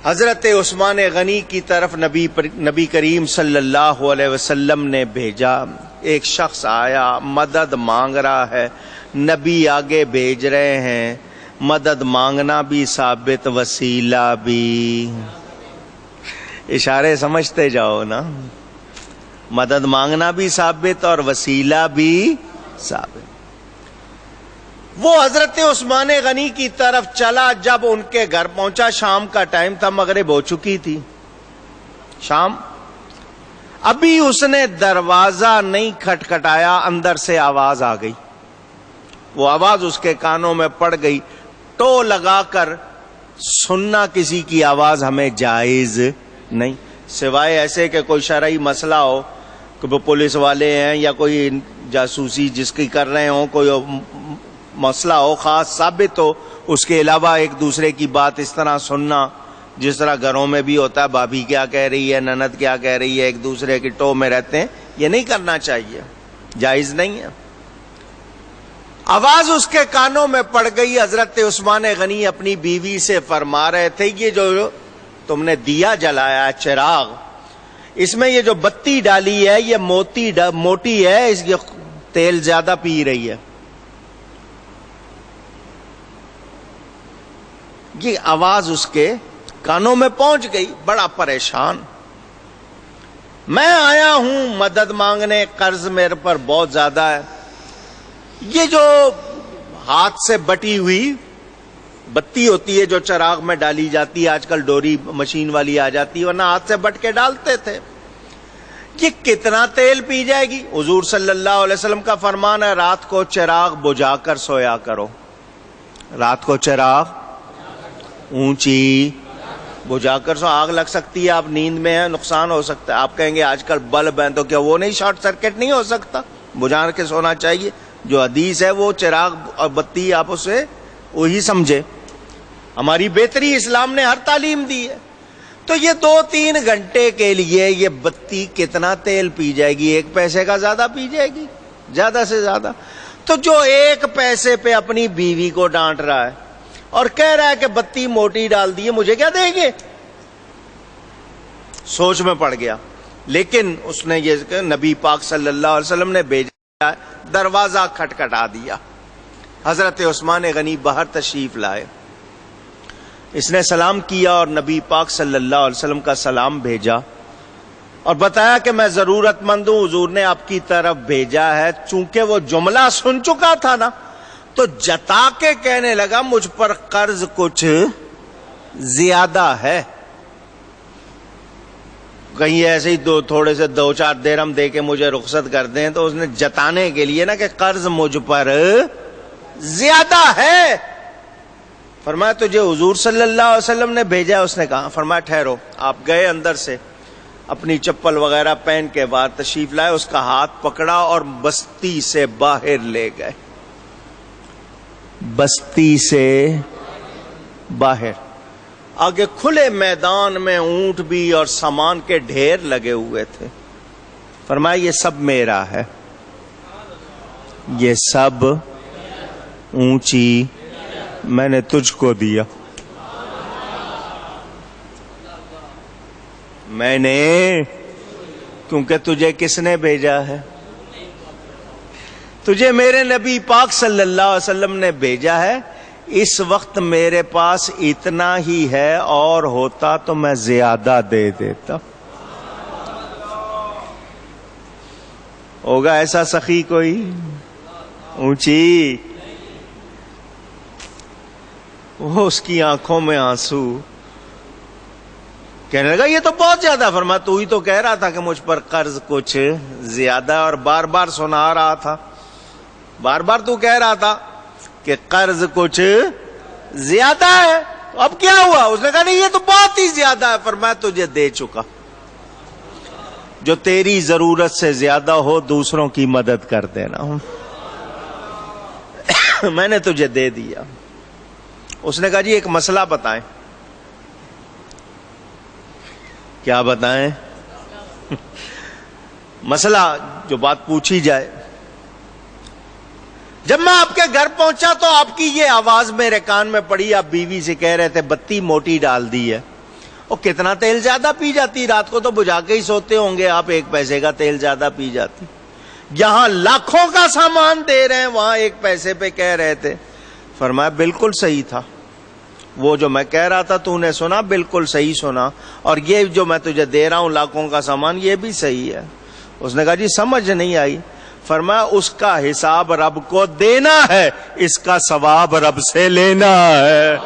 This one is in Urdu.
حضرت عثمان غنی کی طرف نبی کریم صلی اللہ علیہ وسلم نے بھیجا. ایک شخص آیا، مدد مانگ رہا ہے، نبی آگے بھیج رہے ہیں. مدد مانگنا بھی ثابت، وسیلہ بھی. اشارے سمجھتے جاؤ نا. مدد مانگنا بھی ثابت اور وسیلہ بھی ثابت. وہ حضرت عثمان غنی کی طرف چلا. جب ان کے گھر پہنچا، شام کا ٹائم تھا، مغرب ہو چکی تھی. شام ابھی اس نے دروازہ نہیں کھٹکھٹایا، اندر سے آواز آ گئی. وہ آواز اس کے کانوں میں پڑ گئی. ٹو لگا کر سننا کسی کی آواز ہمیں جائز نہیں، سوائے ایسے کہ کوئی شرعی مسئلہ ہو کہ وہ پولیس والے ہیں یا کوئی جاسوسی جس کی کر رہے ہوں، کوئی مسئلہ ہو خاص ثابت ہو. اس کے علاوہ ایک دوسرے کی بات اس طرح سننا جس طرح گھروں میں بھی ہوتا ہے، بھابھی کیا کہہ رہی ہے، نند کیا کہہ رہی ہے، ایک دوسرے کی ٹو میں رہتے ہیں، یہ نہیں کرنا چاہیے، جائز نہیں ہے. آواز اس کے کانوں میں پڑ گئی. حضرت عثمان غنی اپنی بیوی سے فرما رہے تھے، یہ جو تم نے دیا جلایا چراغ، اس میں یہ جو بتی ڈالی ہے یہ موٹی ہے، اس یہ تیل زیادہ پی رہی ہے. یہ آواز اس کے کانوں میں پہنچ گئی. بڑا پریشان. میں آیا ہوں مدد مانگنے، قرض میرے پر بہت زیادہ ہے. یہ جو ہاتھ سے بٹی ہوئی بتی ہوتی ہے جو چراغ میں ڈالی جاتی ہے، آج کل ڈوری مشین والی آ جاتی ہے، ورنہ ہاتھ سے بٹ کے ڈالتے تھے. یہ کتنا تیل پی جائے گی؟ حضور صلی اللہ علیہ وسلم کا فرمان ہے، رات کو چراغ بجھا کر سویا کرو. رات کو چراغ اونچی بجھا کر سو. آگ لگ سکتی ہے، آپ نیند میں ہیں، نقصان ہو سکتا ہے. آپ کہیں گے آج کل بلب ہیں تو کیا وہ نہیں شارٹ سرکٹ نہیں ہو سکتا؟ بجھا کے سونا چاہیے. جو حدیث ہے وہ چراغ اور بتی آپ اسے وہی سمجھے. ہماری بہتری اسلام نے ہر تعلیم دی ہے. تو یہ 2-3 گھنٹے کے لیے یہ بتی کتنا تیل پی جائے گی؟ 1 پیسے کا زیادہ پی جائے گی، زیادہ سے زیادہ. تو جو 1 پیسے پہ اپنی بیوی کو ڈانٹ رہا ہے اور کہہ رہا ہے کہ بتی موٹی ڈال دی ہے، مجھے کیا دیں گے؟ سوچ میں پڑ گیا. لیکن اس نے یہ نبی پاک صلی اللہ علیہ وسلم نے بھیجا، دروازہ کھٹکھٹا دیا. حضرت عثمان غنی باہر تشریف لائے. اس نے سلام کیا اور نبی پاک صلی اللہ علیہ وسلم کا سلام بھیجا اور بتایا کہ میں ضرورت مند ہوں، حضور نے آپ کی طرف بھیجا ہے. چونکہ وہ جملہ سن چکا تھا نا، تو جتا کے کہنے لگا مجھ پر قرض کچھ زیادہ ہے. کہیں ایسے ہی تھوڑے سے 2-4 درہم دے کے مجھے رخصت کر دیں. تو اس نے جتانے کے لیے نا کہ قرض مجھ پر زیادہ ہے. فرمایا تجھے حضور صلی اللہ علیہ وسلم نے بھیجا. اس نے کہا. فرمایا ٹھہرو. آپ گئے اندر سے اپنی چپل وغیرہ پہن کے باہر تشریف لائے، اس کا ہاتھ پکڑا اور بستی سے باہر لے گئے. بستی سے باہر. آگے کھلے میدان میں اونٹ بھی اور سامان کے ڈھیر لگے ہوئے تھے. فرمایا یہ سب میرا ہے، یہ سب اونچی میں نے تجھ کو دیا. میں نے، کیونکہ تجھے کس نے بھیجا ہے؟ تجھے میرے نبی پاک صلی اللہ علیہ وسلم نے بھیجا ہے. اس وقت میرے پاس اتنا ہی ہے، اور ہوتا تو میں زیادہ دے دیتا. ہوگا ایسا سخی کوئی؟ اونچی وہ اس کی آنکھوں میں آنسو. کہنے لگا یہ تو بہت زیادہ. فرمایا تو ہی تو کہہ رہا تھا کہ مجھ پر قرض کچھ زیادہ، اور بار بار سنا رہا تھا، بار بار تو کہہ رہا تھا کہ قرض کچھ زیادہ ہے. اب کیا ہوا؟ اس نے کہا نہیں یہ تو بہت ہی زیادہ ہے. فرمایا تجھے دے چکا. جو تیری ضرورت سے زیادہ ہو دوسروں کی مدد کر دینا، میں نے تجھے دے دیا. اس نے کہا جی ایک مسئلہ بتائیں. کیا بتائیں؟ مسئلہ جو بات پوچھی جائے. جب میں آپ کے گھر پہنچا تو آپ کی یہ آواز میرے کان میں پڑی. آپ بیوی سے کہہ رہے تھے بتی موٹی ڈال دی ہے. اور کتنا تیل زیادہ پی جاتی، رات کو تو بجھا کے ہی سوتے ہوں گے آپ، 1 پیسے کا تیل زیادہ پی جاتی. یہاں لاکھوں کا سامان دے رہے ہیں، وہاں 1 پیسے پہ کہہ رہے تھے. فرمایا بالکل صحیح تھا، وہ جو میں کہہ رہا تھا تو نے سنا، بالکل صحیح سنا، اور یہ جو میں تجھے دے رہا ہوں لاکھوں کا سامان یہ بھی صحیح ہے. اس نے کہا جی سمجھ نہیں آئی. فرمایا اس کا حساب رب کو دینا ہے، اس کا ثواب رب سے لینا ہے.